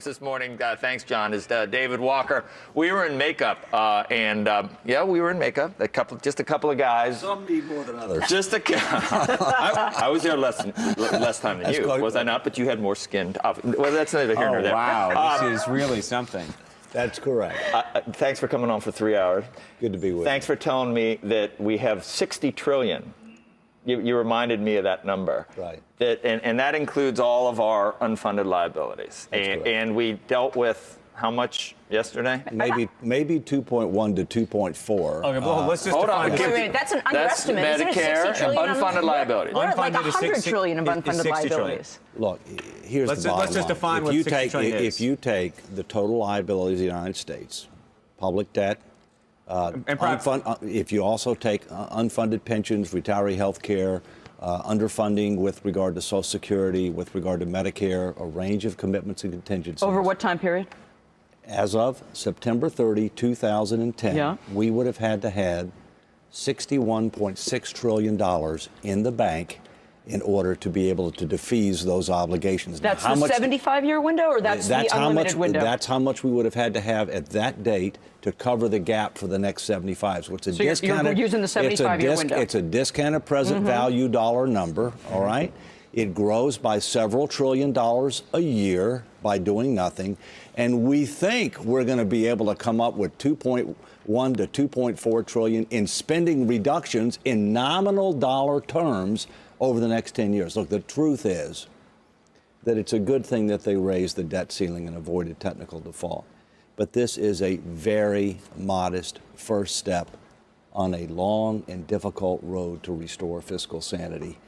This morning, thanks, John, is David Walker. We were in makeup, yeah, we were in makeup. Just a couple of guys. Some need more than others. I was there less time than you, was I not? But you had more skin. Well, that's neither here nor there. Wow, this is really something. That's correct. Thanks for coming on for 3 hours. Good to be with you. Thanks for telling me that we have 60 trillion. You reminded me of that number. Right. And that includes all of our unfunded liabilities. And we dealt with how much yesterday? Maybe 2.1 to 2.4. Okay, well, let's just hold on. Wait, that's an underestimate. That's Medicare and unfunded liabilities. We're at like Unfunded is 100 trillion of unfunded liabilities. Look, here's the bottom let's just line. define what 60 trillion is. If you take the total liabilities of the United States, public debt, if you also take unfunded pensions, retiree health care, underfunding with regard to Social Security, with regard to Medicare, a range of commitments and contingencies. Over what time period? As of September 30, 2010, we would have had to have $61.6 trillion in the bank in order to be able to defease those obligations. That's the 75-year window, or that's the unlimited window? That's how much we would have had to have at that date to cover the gap for the next 75. So it's a discounted. You're using the 75-year window. It's a discounted present value dollar number, all right? It grows by several $trillion a year by doing nothing. And we think we're going to be able to come up with 2.1 to 2.4 trillion in spending reductions in nominal dollar terms over the next 10 years. Look, the truth is that it's a good thing that they raised the debt ceiling and avoided technical default. But this is a very modest first step on a long and difficult road to restore fiscal sanity.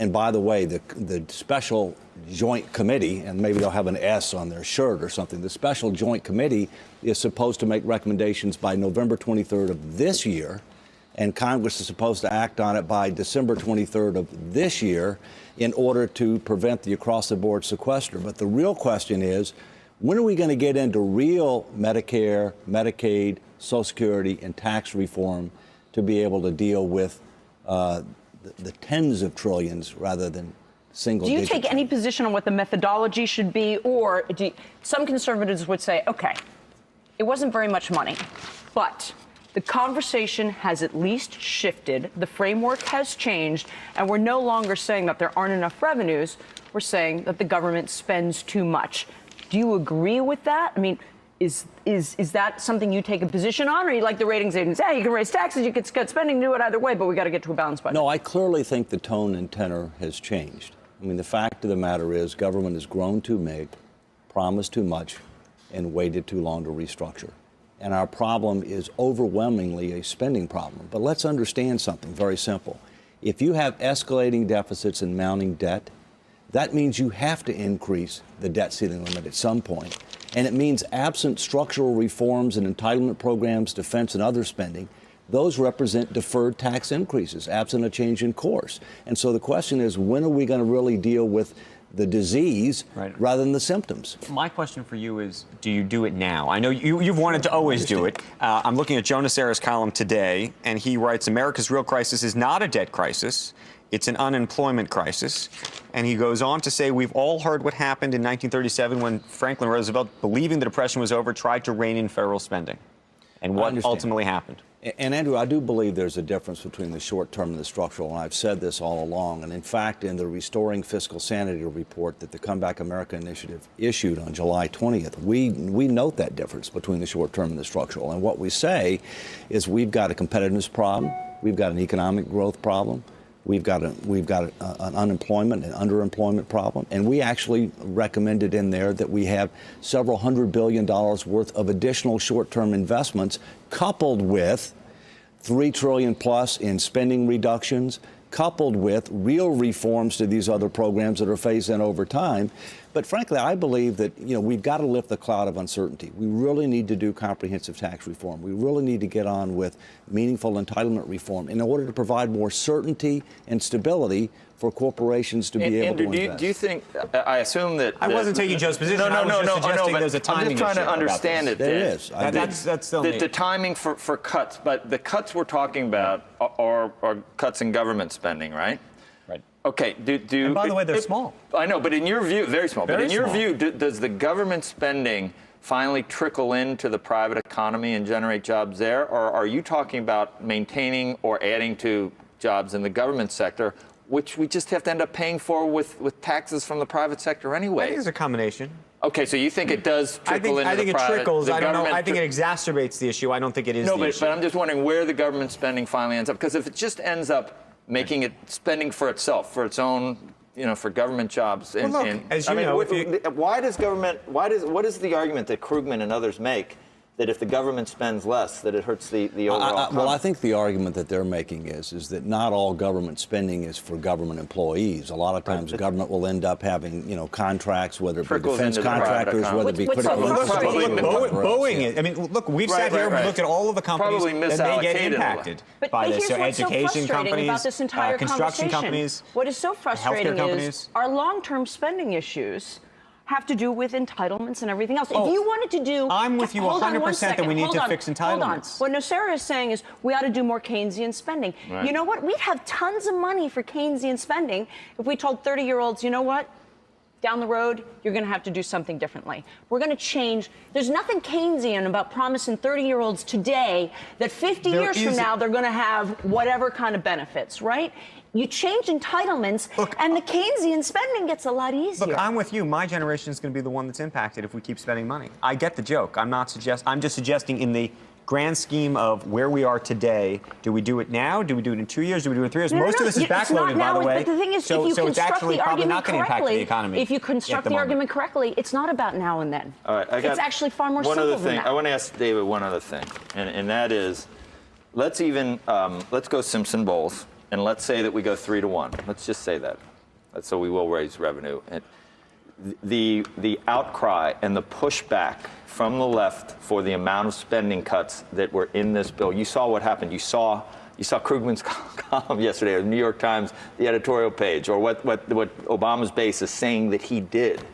And by the way, the special joint committee, and maybe they'll have an S on their shirt or something, the special joint committee is supposed to make recommendations by November 23rd of this year, and Congress is supposed to act on it by December 23rd of this year in order to prevent the across-the-board sequester. But the real question is, when are we going to get into real Medicare, Medicaid, Social Security, and tax reform to be able to deal with the tens of trillions rather than single digits? Do you take any position on what the methodology should be, or some conservatives would say, okay, it wasn't very much money, but the conversation has at least shifted, the framework has changed, and we're no longer saying that there aren't enough revenues, we're saying that the government spends too much. Do you agree with that? I mean, is that something you take a position on, or you like the ratings agents? Hey, you can raise taxes, you can cut spending, do it either way, but we got to get to a balanced budget. No, I clearly think the tone and tenor has changed. I mean, the fact of the matter is government has grown too big, promised too much, and waited too long to restructure. And our problem is overwhelmingly a spending problem. But let's understand something very simple. If you have escalating deficits and mounting debt, that means you have to increase the debt ceiling limit at some point. And it means absent structural reforms and entitlement programs, defense and other spending, those represent deferred tax increases, absent a change in course. And so the question is, when are we going to really deal with the disease rather than the symptoms? My question for you is, do you do it now? I know you've wanted to always do it. I'm looking at Joe Nocera's column today, and he writes, America's real crisis is not a debt crisis. It's an unemployment crisis. And he goes on to say, we've all heard what happened in 1937 when Franklin Roosevelt, believing the Depression was over, tried to rein in federal spending. And what ultimately happened. And Andrew, I do believe there's a difference between the short term and the structural, and I've said this all along. And in fact, in the Restoring Fiscal Sanity report that the Comeback America Initiative issued on July 20th, we note that difference between the short term and the structural. And what we say is we've got a competitiveness problem, we've got an economic growth problem, we've got an unemployment and underemployment problem, and we actually recommended in there that we have several $100 billion worth of additional short-term investments, coupled with $3 trillion plus in spending reductions, coupled with real reforms to these other programs that are phased in over time. But frankly, I believe that, we've got to lift the cloud of uncertainty. We really need to do comprehensive tax reform. We really need to get on with meaningful entitlement reform in order to provide more certainty and stability for corporations to be able to invest. Do you think, I assume that... I wasn't taking Joe's position. No, I was just suggesting there's a timing I'm just trying to understand it. There is. That's still the timing for cuts, but the cuts we're talking about are cuts in government spending, right? Right. Okay. And by the way, they're small. I know, but in your view, very small. Very but in your small. view, does the government spending finally trickle into the private economy and generate jobs there, or are you talking about maintaining or adding to jobs in the government sector, which we just have to end up paying for with taxes from the private sector anyway? I think it's a combination. Okay, so you think it does trickle into I think the it private? trickles. the I don't know. government I think it exacerbates the issue. I don't think it is No, the but issue. I'm just wondering where the government spending finally ends up. Because if it just ends up making it spending for itself, for its own, for government jobs. And, Well, look, as you know, why does government? What is the argument that Krugman and others make that if the government spends less, that it hurts the overall economy? Well, I think the argument that they're making is that not all government spending is for government employees. A lot of times, government will end up having contracts, whether it be Trickles defense into the private contractors, economy. whether it be What's so critical frustrating- infrastructure, Look, whatever else, Boeing yeah. is. I mean, look, we've Right, sat here right, and right. looked at all of the companies Probably and they get misallocated a impacted But by this. here's So what's so education frustrating companies, about this entire construction conversation. companies, What is so frustrating healthcare companies. is our long-term spending issues have to do with entitlements and everything else. Oh, if you wanted to do... I'm with you Hold on 100% one that second, we need hold to on, fix hold on. entitlements. What Nocera is saying is we ought to do more Keynesian spending. Right. You know what? We'd have tons of money for Keynesian spending if we told 30-year-olds, you know what? Down the road, you're going to have to do something differently. We're going to change. There's nothing Keynesian about promising 30-year-olds today that 50 years from now they're going to have whatever kind of benefits, right? You change entitlements, and the Keynesian spending gets a lot easier. Look, I'm with you. My generation is going to be the one that's impacted if we keep spending money. I get the joke. I'm just suggesting in the grand scheme of where we are today, do we do it now? Do we do it in 2 years? Do we do it in 3 years? No, Most of this is it's not backloaded, by now, the way. But the thing is, so if you it's construct actually the probably argument not going to impact correctly, the economy. if you construct the argument correctly, it's not about now and then. All right, it's actually far more one simple other thing. than that. I want to ask David one other thing, and that is, let's go Simpson Bowles, and let's say that we go 3-1. Let's just say that. So we will raise revenue. And the outcry and the pushback from the left for the amount of spending cuts that were in this bill. You saw what happened. You saw Krugman's column yesterday, or the New York Times, the editorial page, or what Obama's base is saying that he did.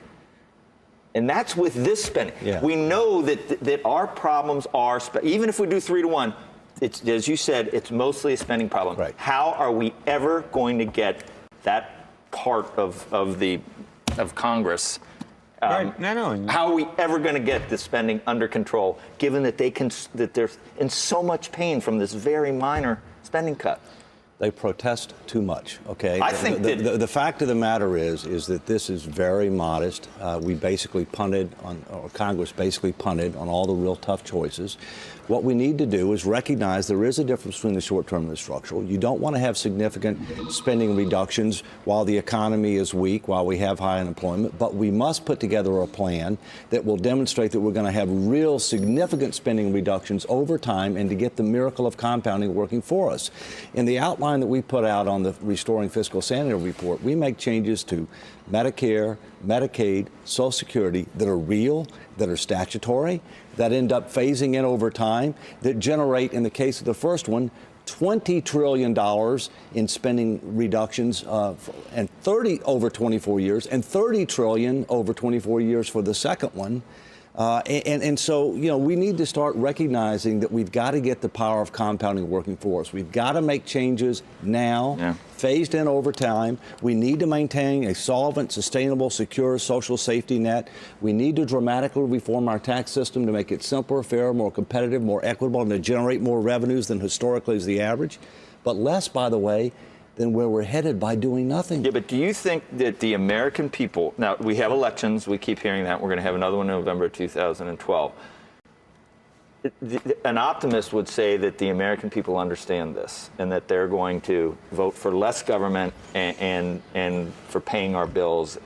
And that's with this spending. Yeah. We know that our problems are, even if we do 3-1, it's, as you said, it's mostly a spending problem. Right. How are we ever going to get that part of Congress? Right. No. How are we ever going to get the spending under control, given that that they're in so much pain from this very minor spending cut? They protest too much, okay? I think the fact of the matter is that this is very modest. We basically punted on, or Congress basically punted on all the real tough choices. What we need to do is recognize there is a difference between the short-term and the structural. You don't want to have significant spending reductions while the economy is weak, while we have high unemployment, but we must put together a plan that will demonstrate that we're going to have real significant spending reductions over time and to get the miracle of compounding working for us. In the outline that we put out on the Restoring Fiscal Sanity report, we make changes to Medicare, Medicaid, Social Security that are real, that are statutory, that end up phasing in over time, that generate, in the case of the first one, $20 trillion in spending reductions and 30 over 24 years and 30 trillion over 24 years for the second one. And so, we need to start recognizing that we've got to get the power of compounding working for us. We've got to make changes now, phased in over time. We need to maintain a solvent, sustainable, secure social safety net. We need to dramatically reform our tax system to make it simpler, fairer, more competitive, more equitable, and to generate more revenues than historically is the average. But less, by the way, than where we're headed by doing nothing. Yeah, but do you think that the American people, now we have elections, we keep hearing that, we're going to have another one in November 2012. An optimist would say that the American people understand this and that they're going to vote for less government and for paying our bills.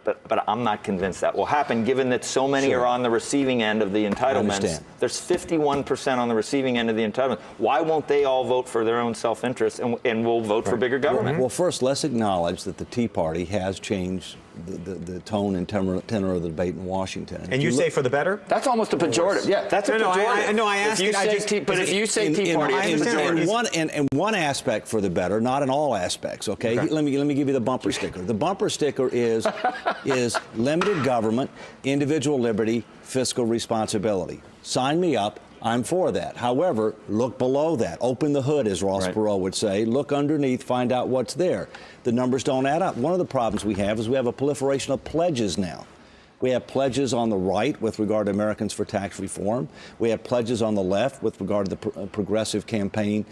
But I'm not convinced that will happen, given that so many are on the receiving end of the entitlements. There's 51% on the receiving end of the entitlement. Why won't they all vote for their own self-interest and will vote for bigger government? Well, first, let's acknowledge that the Tea Party has changed the tone and tenor of the debate in Washington. And you say for the better? That's almost a pejorative. Yeah, that's a pejorative. No, I asked it. But if you say Tea Party, it's a pejorative. In one aspect for the better, not in all aspects, okay? Let me give you the bumper sticker. The bumper sticker is limited government, individual liberty, fiscal responsibility. Sign me up. I'm for that. However, look below that. Open the hood, as Ross Right. Perot would say. Look underneath, find out what's there. The numbers don't add up. One of the problems we have is we have a proliferation of pledges now. We have pledges on the right with regard to Americans for Tax Reform. We have pledges on the left with regard to the Progressive Campaign,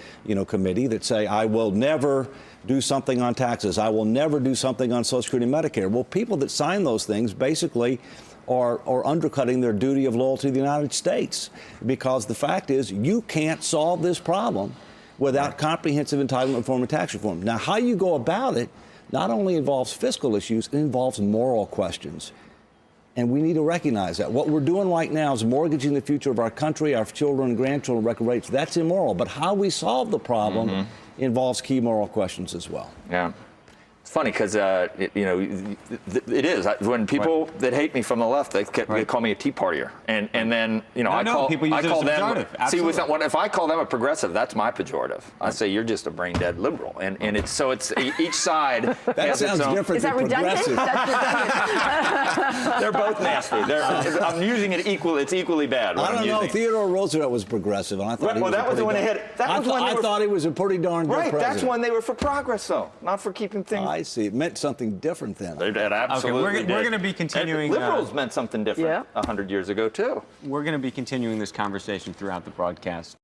Committee that say, I will never do something on taxes. I will never do something on Social Security and Medicare. Well, people that sign those things basically are undercutting their duty of loyalty to the United States, because the fact is you can't solve this problem without comprehensive entitlement reform and tax reform. Now, how you go about it not only involves fiscal issues, it involves moral questions. And we need to recognize that. What we're doing right now is mortgaging the future of our country, our children and grandchildren, record rates. That's immoral. But how we solve the problem involves key moral questions as well. Yeah. It's funny because, it is. When people that hate me from the left, they call me a Tea Partier. And then, I call people use it them. as a pejorative. Absolutely. If I call them a progressive, that's my pejorative. I say you're just a brain dead liberal. And it's each side That has its sounds own. different Is that than redundant? progressive. That's redundant. They're both nasty. I'm using it equally. It's equally bad. I don't know. Theodore Roosevelt was progressive, and I thought he was that was when they had. I thought he was a pretty darn good president. That's when they were for progress, though, not for keeping things. I see. It meant something different then. It absolutely we're going to be continuing. And liberals meant something different 100 years ago, too. We're going to be continuing this conversation throughout the broadcast.